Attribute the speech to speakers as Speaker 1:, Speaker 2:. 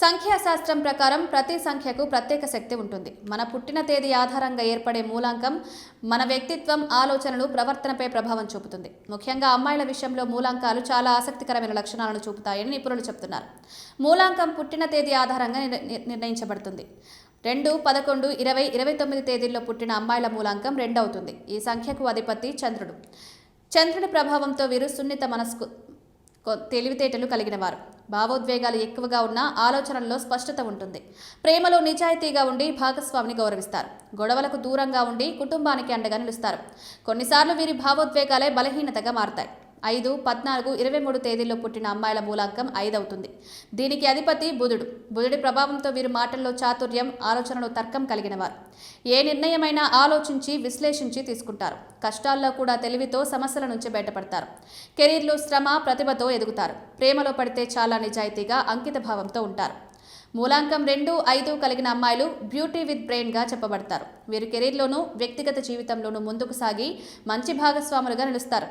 Speaker 1: సంఖ్యాశాస్త్రం ప్రకారం ప్రతి సంఖ్యకు ప్రత్యేక శక్తి ఉంటుంది. మన పుట్టిన తేదీ ఆధారంగా ఏర్పడే మూలాంకం మన వ్యక్తిత్వం, ఆలోచనలు, ప్రవర్తనపై ప్రభావం చూపుతుంది. ముఖ్యంగా అమ్మాయిల విషయంలో మూలాంకాలు చాలా ఆసక్తికరమైన లక్షణాలను చూపుతాయని నిపుణులు చెబుతున్నారు. మూలాంకం పుట్టిన తేదీ ఆధారంగా నిర్ణయించబడుతుంది. 2, 11, 20, 29 తేదీల్లో పుట్టిన అమ్మాయిల మూలాంకం 2 అవుతుంది. ఈ సంఖ్యకు అధిపతి చంద్రుడు. చంద్రుడి ప్రభావంతో వీరు సున్నిత మనస్కు, తెలివితేటలు కలిగిన వారు. భావోద్వేగాలు ఎక్కువగా ఉన్న, ఆలోచనల్లో స్పష్టత ఉంటుంది. ప్రేమలో నిజాయితీగా ఉండి భాగస్వామిని గౌరవిస్తారు. గొడవలకు దూరంగా ఉండి కుటుంబానికి అండగా నిలుస్తారు. కొన్నిసార్లు వీరి భావోద్వేగాలే బలహీనతగా మారతాయి. 5, 14, 23 తేదీల్లో పుట్టిన అమ్మాయిల మూలాంకం 5 అవుతుంది. దీనికి అధిపతి బుధుడు. బుధుడి ప్రభావంతో వీరు మాటల్లో చాతుర్యం, ఆలోచనలో తర్కం కలిగిన వారు. ఏ నిర్ణయమైనా ఆలోచించి, విశ్లేషించి తీసుకుంటారు. కష్టాల్లో కూడా తెలివితో సమస్యల నుంచి బయటపడతారు. కెరీర్లో శ్రమ, ప్రతిభతో ఎదుగుతారు. ప్రేమలో పడితే చాలా నిజాయితీగా, అంకిత భావంతో ఉంటారు. మూలాంకం 2, 5 కలిగిన అమ్మాయిలు బ్యూటీ విత్ బ్రెయిన్గా చెప్పబడతారు. వీరు కెరీర్లోనూ, వ్యక్తిగత జీవితంలోనూ ముందుకు సాగి మంచి భాగస్వాములుగా నిలుస్తారు.